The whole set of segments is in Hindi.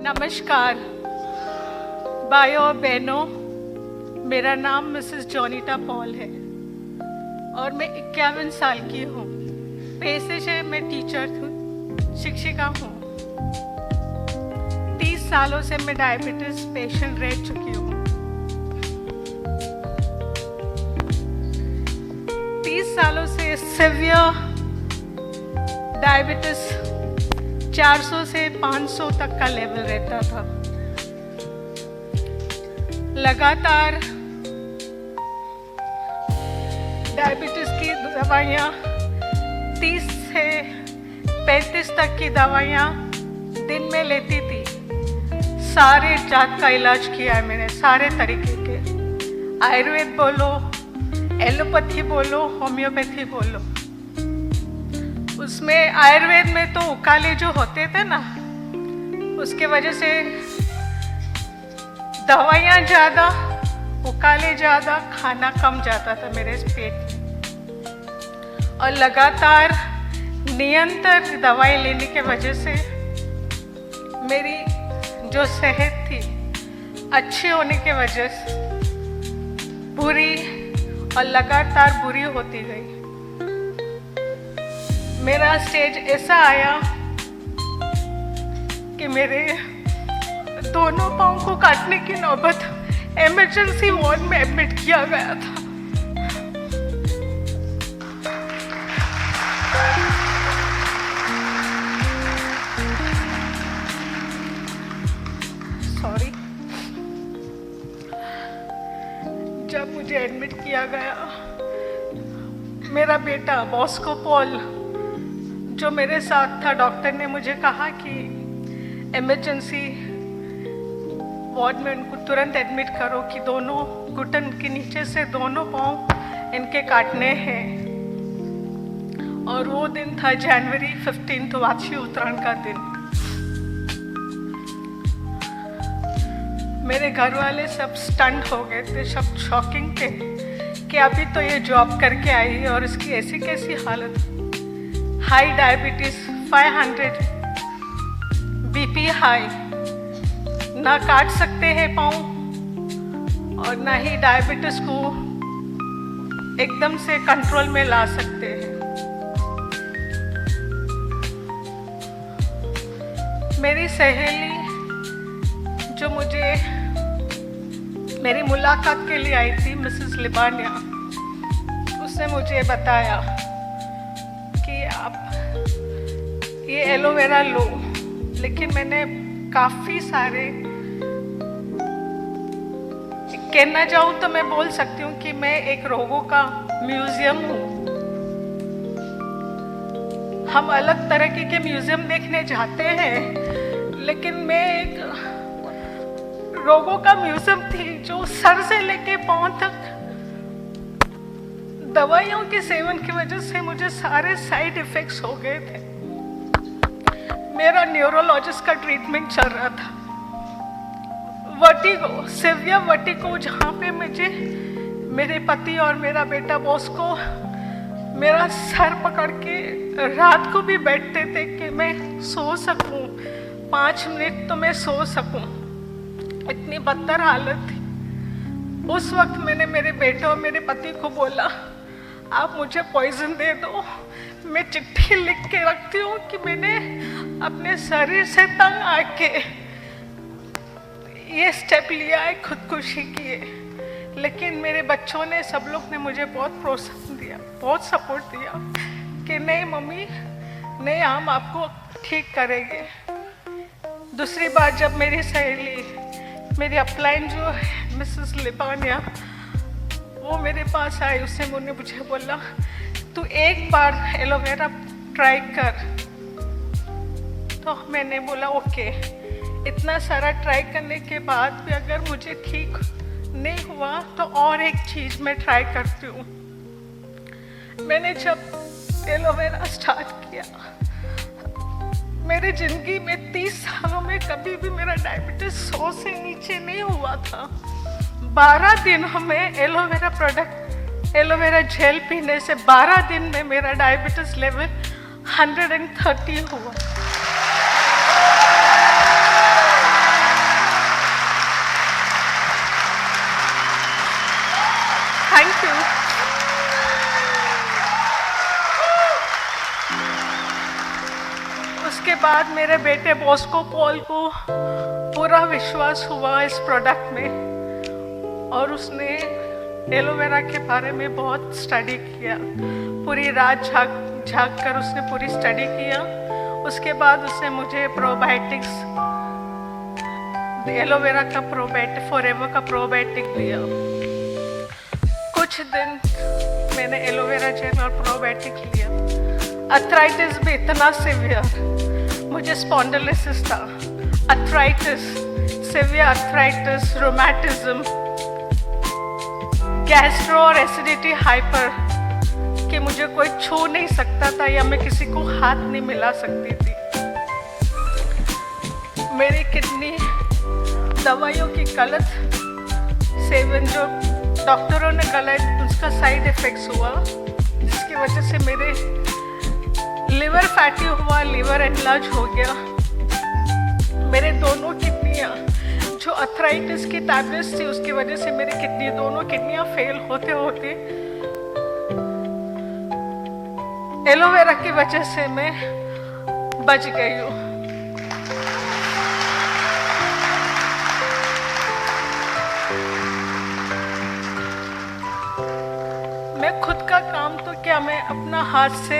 नमस्कार भाइयों और बहनों, मेरा नाम मिसेस जॉनीटा पॉल है और मैं 51 साल की हूँ। पेशे से मैं टीचर हूँ, शिक्षिका हूँ। 30 सालों से मैं डायबिटीज पेशेंट रह चुकी हूँ। 30 सालों से सीवियर डायबिटीज 400 से 500 तक का लेवल रहता था। लगातार डायबिटीज की दवाइयाँ 30 से 35 तक की दवाइयाँ दिन में लेती थी। सारे जात का इलाज किया है मैंने, सारे तरीके के। आयुर्वेद बोलो, एलोपैथी बोलो, होम्योपैथी बोलो। उसमें आयुर्वेद में तो उकाले जो होते थे ना, उसके वजह से दवाइयाँ ज़्यादा, उकाले ज़्यादा, खाना कम जाता था मेरे पेट में। और लगातार निरंतर दवाई लेने के वजह से मेरी जो सेहत थी अच्छी होने के वजह से बुरी और लगातार बुरी होती गई। मेरा स्टेज ऐसा आया कि मेरे दोनों पाँव को काटने की नौबत, इमरजेंसी वार्ड में एडमिट किया गया था। सॉरी। जब मुझे एडमिट किया गया, मेरा बेटा बॉस्को पॉल जो मेरे साथ था, डॉक्टर ने मुझे कहा कि इमरजेंसी वार्ड में उनको तुरंत एडमिट करो कि दोनों घुटन के नीचे से दोनों पाँव इनके काटने हैं। और वो दिन था जनवरी 15, वाची उत्तरायण का दिन। मेरे घर वाले सब स्टंट हो गए थे, सब शॉकिंग थे कि अभी तो ये जॉब करके आई है और इसकी ऐसी कैसी हालत। हाई डायबिटीज 500, बीपी हाई, ना काट सकते हैं पाँव और ना ही डायबिटीज को एकदम से कंट्रोल में ला सकते हैं। मेरी सहेली जो मुझे मेरी मुलाकात के लिए आई थी, मिसेस लिबानिया, उसने मुझे बताया कि आप ये एलोवेरा लो। लेकिन मैंने काफ़ी सारे, कहना चाहूँ तो मैं बोल सकती हूँ कि मैं एक रोगों का म्यूजियम हूँ। हम अलग तरह के म्यूजियम देखने जाते हैं, लेकिन मैं एक रोगों का म्यूजियम थी जो सर से लेके पाँव तक दवाइयों के सेवन की वजह से मुझे सारे साइड इफेक्ट्स हो गए थे। मेरा न्यूरोलॉजिस्ट का ट्रीटमेंट चल रहा था। वर्टिगो, सीवियर वर्टिगो, जहाँ पे मुझे मेरे पति और मेरा बेटा बॉस को मेरा सर पकड़ के रात को भी बैठते थे कि मैं सो सकूं, 5 मिनट तो मैं सो सकूं। इतनी बदतर हालत थी। उस वक्त मैंने मेरे बेटे और मेरे पति को बोला, आप मुझे पॉइजन दे दो। मैं चिट्ठी लिख के रखती हूँ कि मैंने अपने शरीर से तंग आके ये स्टेप लिया है, खुदकुशी की है। लेकिन मेरे बच्चों ने, सब लोग ने मुझे बहुत प्रोत्साहन दिया, बहुत सपोर्ट दिया कि नहीं मम्मी, नहीं, हम आपको ठीक करेंगे। दूसरी बात, जब मेरी सहेली, मेरी अपलाइन जो है मिसेस लिबानिया, वो मेरे पास आई, उसने मुझे बोला, तू एक बार एलोवेरा ट्राई कर। तो मैंने बोला ओके। इतना सारा ट्राई करने के बाद भी अगर मुझे ठीक नहीं हुआ तो और एक चीज़ मैं ट्राई करती हूँ। मैंने जब एलोवेरा स्टार्ट किया, मेरी ज़िंदगी में 30 सालों में कभी भी मेरा डायबिटीज 100 से नीचे नहीं हुआ था। 12 दिन हमें एलोवेरा प्रोडक्ट, एलोवेरा जेल पीने से 12 दिन में मेरा डायबिटीज लेवल 130 हुआ। बाद मेरे बेटे बॉस्को पॉल को पूरा विश्वास हुआ इस प्रोडक्ट में और उसने एलोवेरा के बारे में बहुत स्टडी किया। पूरी रात झाग कर उसने पूरी स्टडी किया। उसके बाद उसने मुझे प्रोबायोटिक्स, एलोवेरा का प्रोबायोटिक, फॉरएवर का प्रोबायोटिक दिया। कुछ दिन मैंने एलोवेरा जेल और प्रोबायोटिक लिया। अर्थराइटिस भी इतना सीवियर, मुझे स्पॉन्डिलोसिस था, अर्थराइटिस, सीवियर अर्थराइटिस, रोमैटिज्म, गैस्ट्रो और एसिडिटी हाइपर कि मुझे कोई छू नहीं सकता था या मैं किसी को हाथ नहीं मिला सकती थी। मेरी किडनी दवाइयों की गलत सेवन, जो डॉक्टरों ने गलत, उसका साइड इफेक्ट्स हुआ जिसकी वजह से मेरे लिवर फैटी हुआ, लिवर एनलार्ज हो गया। मेरे दोनों किडनियाँ, जो अर्थराइटिस की टैबलेट्स थी उसकी वजह से मेरी दोनों किडनियाँ फेल होते होते एलोवेरा की वजह से मैं बच गई हूँ। मैं खुद का काम तो क्या, मैं अपना हाथ से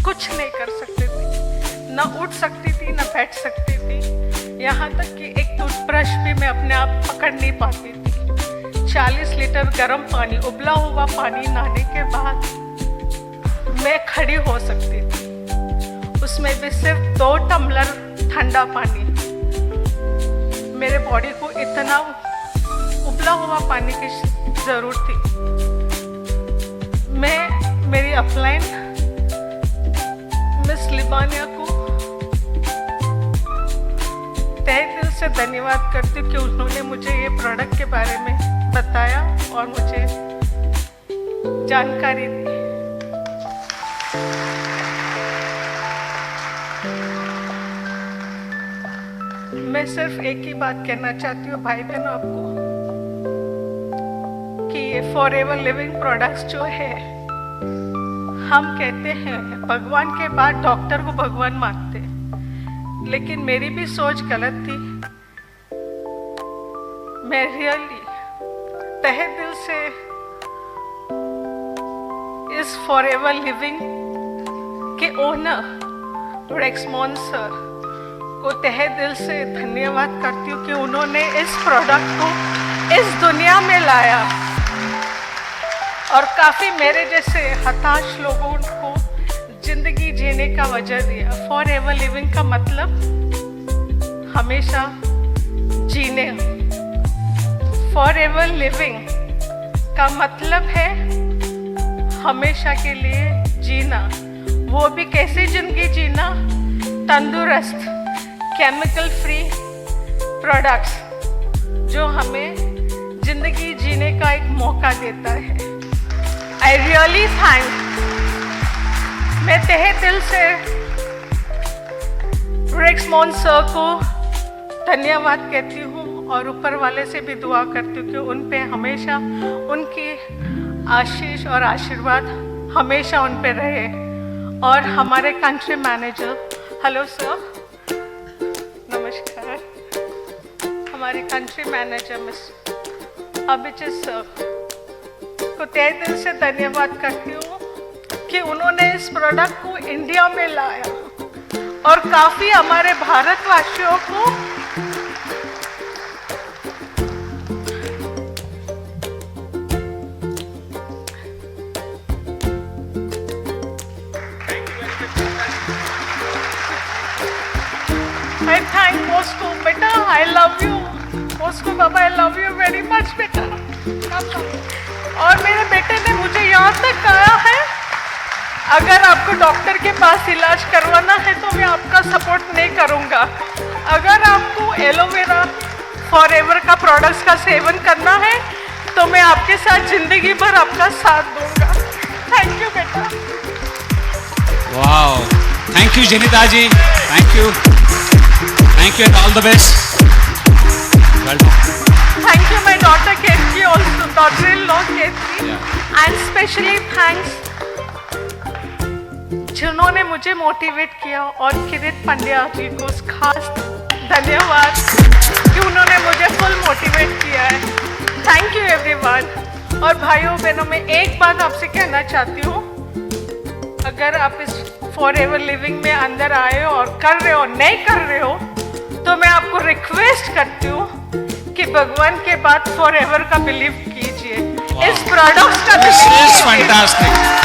कुछ नहीं कर सकती थी, ना उठ सकती थी, ना बैठ सकती थी। यहाँ तक कि एक टूथब्रश भी मैं अपने आप पकड़ नहीं पाती थी। 40 लीटर गर्म पानी, उबला हुआ पानी नहाने के बाद मैं खड़ी हो सकती थी, उसमें भी सिर्फ 2 टम्बलर ठंडा पानी। मेरे बॉडी को इतना उबला हुआ पानी की ज़रूरत थी। मैं मेरी अपलाइन मिस लिबानिया को तहे दिल से धन्यवाद करती हूँ कि उन्होंने मुझे ये प्रोडक्ट के बारे में बताया और मुझे जानकारी दी। मैं सिर्फ एक ही बात कहना चाहती हूँ भाई बहनों आपको कि ये फॉरएवर लिविंग प्रोडक्ट्स जो है, हम कहते हैं भगवान के बाद डॉक्टर को भगवान मानते, लेकिन मेरी भी सोच गलत थी। मैं रियली तहे दिल से इस फॉरएवर लिविंग के ओनर रेक्समोन सर को तहे दिल से धन्यवाद करती हूँ कि उन्होंने इस प्रोडक्ट को इस दुनिया में लाया और काफ़ी मेरे जैसे हताश लोगों को जिंदगी जीने का वजह दिया। फॉरएवर लिविंग का मतलब हमेशा जीने, फॉरएवर लिविंग का मतलब है हमेशा के लिए जीना। वो भी कैसी जिंदगी जीना? तंदुरुस्त, केमिकल फ्री प्रोडक्ट्स जो हमें जिंदगी जीने का एक मौका देता है। आई रियली थैंक, मैं तहे दिल से रेक्समोन सर को धन्यवाद कहती हूँ और ऊपर वाले से भी दुआ करती हूँ कि उन पे हमेशा उनकी आशीष और आशीर्वाद हमेशा उन पे रहे। और हमारे कंट्री मैनेजर, हेलो सर, नमस्कार, हमारे country manager miss Abhijeet sir को तहे दिल से धन्यवाद करती हूँ कि उन्होंने इस प्रोडक्ट को इंडिया में लाया और काफ़ी हमारे भारतवासियों को I thank Bosco, बेटा, I love you, Bosco Baba, I love you very much बेटा। और मेरे बेटे ने मुझे यहाँ तक कहा है, अगर आपको डॉक्टर के पास इलाज करवाना है तो मैं आपका सपोर्ट नहीं करूँगा। अगर आपको एलोवेरा फॉरएवर का प्रोडक्ट्स का सेवन करना है तो मैं आपके साथ जिंदगी भर आपका साथ दूंगा। थैंक यू बेटा। Wow, thank you Janita ji, thank you and all the best. Well done. Thank you my daughter Ketri also, daughter-in-law Ketri, and specially thanks जिन्होंने मुझे मोटिवेट किया, और किरीट पंड्या जी को खास धन्यवाद कि उन्होंने मुझे फुल मोटिवेट किया है। Thank you everyone. और भाइयों बहनों, मैं एक बात आपसे कहना चाहती हूँ, अगर आप इस फॉर एवर लिविंग में अंदर आए हो और कर रहे हो, नहीं कर रहे हो, तो मैं आपको रिक्वेस्ट करती हूँ कि भगवान के बाद फॉर एवर का बिलीव कीजिए, इस प्रोडक्ट्स का This is बिलीव कीजिए। fantastic.